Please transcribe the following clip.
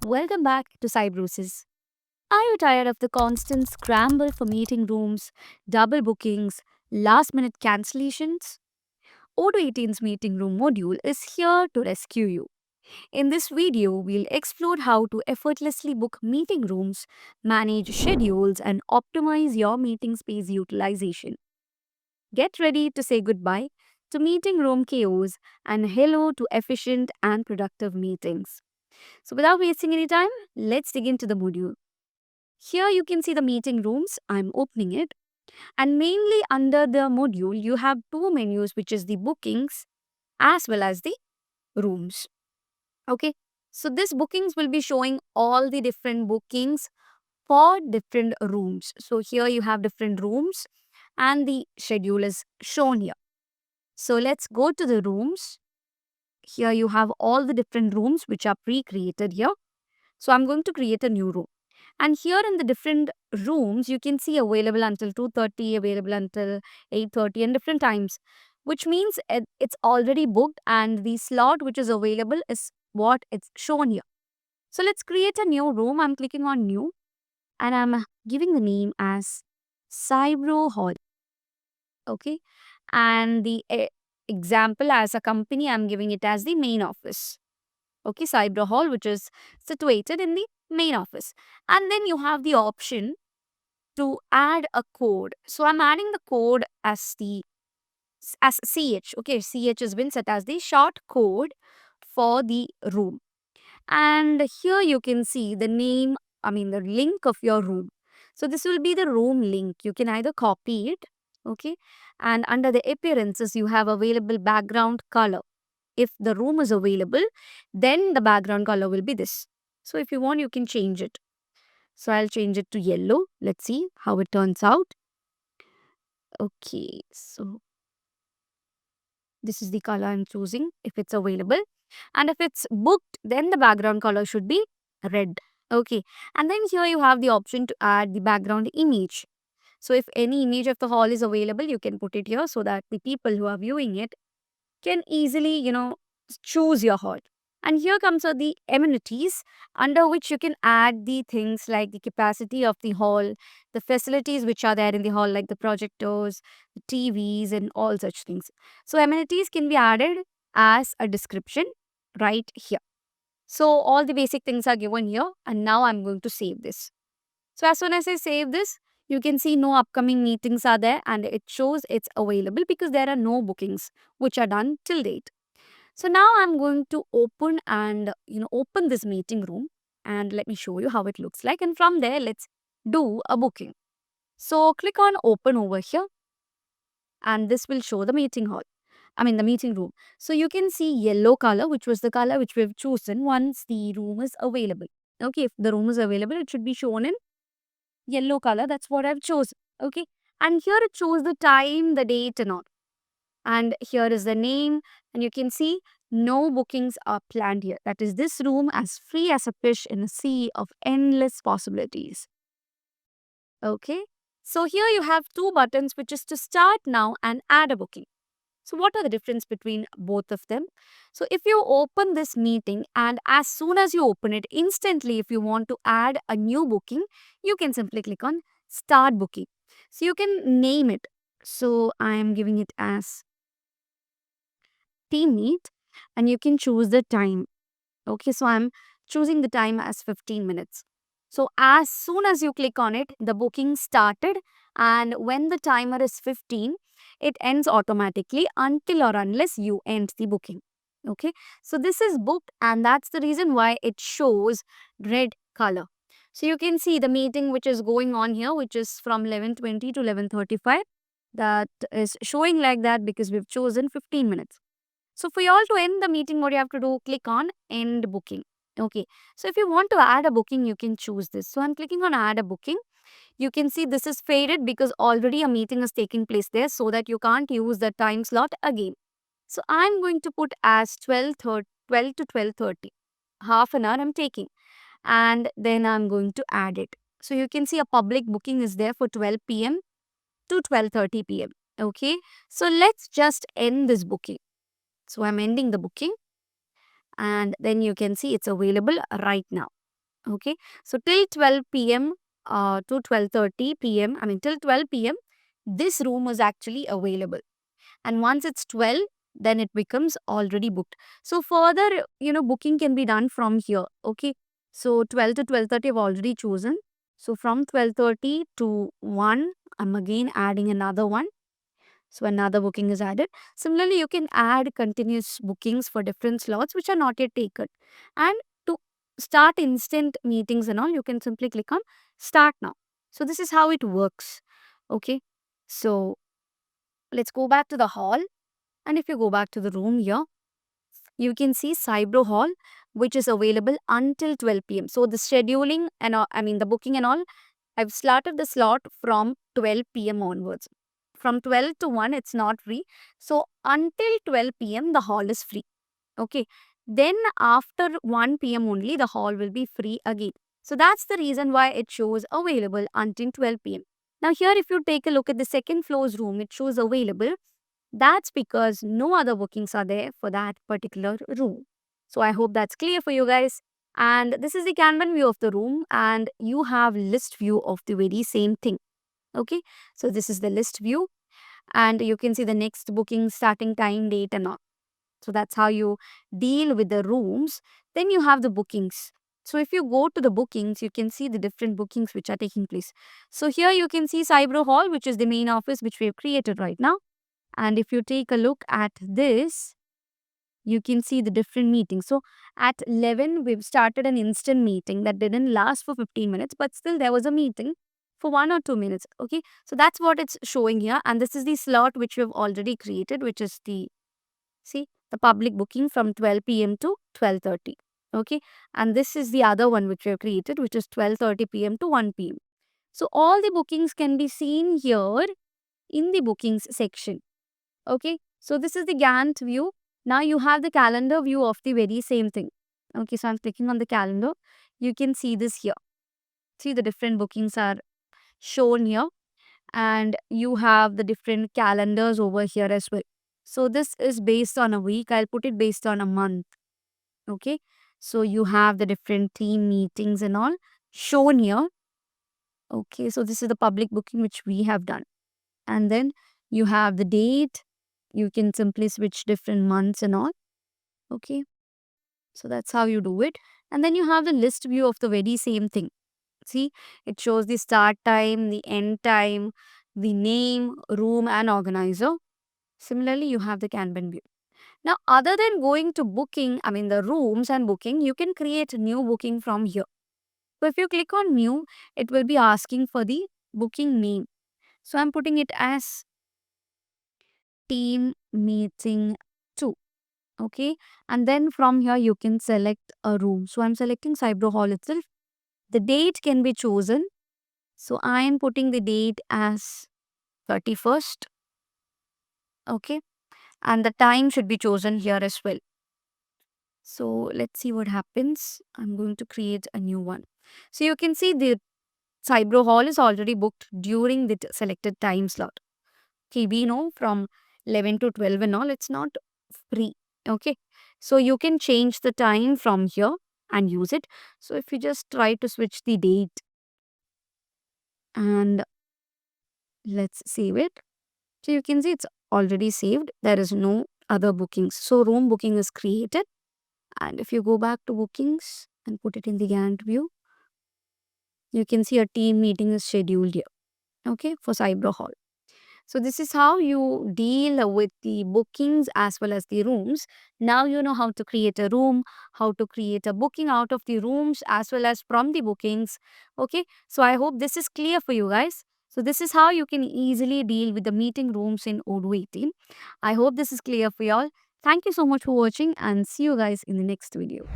Welcome back to Cybruces. Are you tired of the constant scramble for meeting rooms, double bookings, last minute cancellations? Auto18's meeting room module is here to rescue you. In this video, we'll explore how to effortlessly book meeting rooms, manage schedules, and optimize your meeting space utilization. Get ready to say goodbye to meeting room chaos and hello to efficient and productive meetings. So, without wasting any time, let's dig into the module. Here you can see the meeting rooms. I'm opening it. And mainly under the module, you have two menus, which is the bookings as well as the rooms. Okay. So this bookings will be showing all the different bookings for different rooms. So here you have different rooms and the schedule is shown here. So let's go to the rooms. Here you have all the different rooms which are pre-created here. So I'm going to create a new room. And here in the different rooms, you can see available until 2:30, available until 8:30 and different times, which means it's already booked and the slot which is available is what it's shown here. So let's create a new room. I'm clicking on new and I'm giving the name as Cybro Hall. Okay. And the example as a company, I'm giving it as the main office. Okay, Cyber Hall, which is situated in the main office. And then you have the option to add a code. So I'm adding the code as CH. Okay, CH has been set as the short code for the room. And here you can see the name, the link of your room. So this will be the room link. You can either copy it, okay, and under the appearances, you have available background color. If the room is available, then the background color will be this. So if you want, you can change it. So I'll change it to yellow. Let's see how it turns out. Okay, so this is the color I'm choosing if it's available. And if it's booked, then the background color should be red. Okay, and then here you have the option to add the background image. So if any image of the hall is available, you can put it here so that the people who are viewing it can easily, choose your hall. And here comes the amenities under which you can add the things like the capacity of the hall, the facilities which are there in the hall, like the projectors, the TVs, and all such things. So, amenities can be added as a description right here. So, all the basic things are given here, and now I'm going to save this. So, as soon as I save this, you can see no upcoming meetings are there and it shows it's available because there are no bookings which are done till date. So now I'm going to open this meeting room and let me show you how it looks like. And from there, let's do a booking. So click on open over here and this will show the meeting hall. The meeting room. So you can see yellow color, which was the color which we've chosen once the room is available. Okay, if the room is available, it should be shown in yellow color. That's what I've chosen. Okay, and here it shows the time, the date, and all. And here is the name, and you can see no bookings are planned here. That is, this room as free as a fish in a sea of endless possibilities. Okay, so here you have two buttons, which is to start now and add a booking. So what are the difference between both of them? So if you open this meeting and as soon as you open it, instantly if you want to add a new booking, you can simply click on start booking. So you can name it. So I am giving it as team meet and you can choose the time. Okay, so I'm choosing the time as 15 minutes. So as soon as you click on it, the booking started, and when the timer is 15, it ends automatically until or unless you end the booking. Okay, so this is booked and that's the reason why it shows red color. So you can see the meeting which is going on here, which is from 11:20 to 11:35. That is showing like that because we've chosen 15 minutes. So for you all to end the meeting, what you have to do, click on end booking. Okay. So if you want to add a booking, you can choose this. So I'm clicking on add a booking. You can see this is faded because already a meeting is taking place there so that you can't use the time slot again. So I'm going to put as 12 to 12:30. Half an hour I'm taking. And then I'm going to add it. So you can see a public booking is there for 12 p.m. to 12:30 p.m. Okay. So let's just end this booking. So I'm ending the booking and then you can see it's available right now. Okay, so till 12 p.m. To 12:30 p.m., I mean till 12 p.m., this room is actually available. And once it's 12, then it becomes already booked. So further, booking can be done from here. Okay, so 12 to 12:30 I've already chosen. So from 12:30 to 1, I'm again adding another one. So another booking is added. Similarly, you can add continuous bookings for different slots which are not yet taken. And to start instant meetings and all, you can simply click on start now. So this is how it works. Okay, so let's go back to the hall. And if you go back to the room here, you can see Cybro Hall, which is available until 12 p.m. So the scheduling and all, I mean the booking and all, I've started the slot from 12 p.m. onwards. From 12 to 1, it's not free. So until 12 p.m., the hall is free. Okay. Then after 1 p.m. only, the hall will be free again. So that's the reason why it shows available until 12 p.m. Now here, if you take a look at the second floor's room, it shows available. That's because no other bookings are there for that particular room. So I hope that's clear for you guys. And this is the Kanban view of the room, and you have list view of the very same thing. Okay, so this is the list view, and you can see the next booking, starting time, date, and all. So that's how you deal with the rooms. Then you have the bookings. So if you go to the bookings, you can see the different bookings which are taking place. So here you can see Cybro Hall, which is the main office which we have created right now. And if you take a look at this, you can see the different meetings. So at 11, we've started an instant meeting that didn't last for 15 minutes, but still there was a meeting for 1 or 2 minutes. Okay, so that's what it's showing here. And this is the slot which we've already created, which is the public booking from 12 p.m. to 12:30. Okay, and this is the other one which we have created, which is 12:30 p.m. to 1 p.m. So all the bookings can be seen here in the bookings section. Okay, so this is the Gantt view. Now you have the calendar view of the very same thing. Okay, so I'm clicking on the calendar. You can see this here. See, the different bookings are shown here, and you have the different calendars over here as well. So this is based on a week. I'll put it based on a month. Okay, so you have the different team meetings and all shown here. Okay, so this is the public booking which we have done. And then you have the date. You can simply switch different months and all. Okay, so that's how you do it. And then you have the list view of the very same thing. See, it shows the start time, the end time, the name, room, and organizer. Similarly, you have the Kanban view. Now, other than going to booking, I mean the rooms and booking, you can create new booking from here. So if you click on new, it will be asking for the booking name. So I'm putting it as team meeting 2. Okay, and then from here you can select a room. So I'm selecting Cybro Hall itself. The date can be chosen. So I am putting the date as 31st. Okay, and the time should be chosen here as well. So let's see what happens. I'm going to create a new one. So you can see the Cybro Hall is already booked during the selected time slot. Okay, we know from 11 to 12 and all, it's not free. Okay, so you can change the time from here and use it. So if you just try to switch the date and let's save it. So you can see it's already saved. There is no other bookings. So room booking is created. And if you go back to bookings and put it in the Gantt view, you can see a team meeting is scheduled here. Okay, for Cybro Hall. So this is how you deal with the bookings as well as the rooms. Now you know how to create a room, how to create a booking out of the rooms as well as from the bookings. Okay, so I hope this is clear for you guys. So this is how you can easily deal with the meeting rooms in Odoo 18. I hope this is clear for you all. Thank you so much for watching and see you guys in the next video.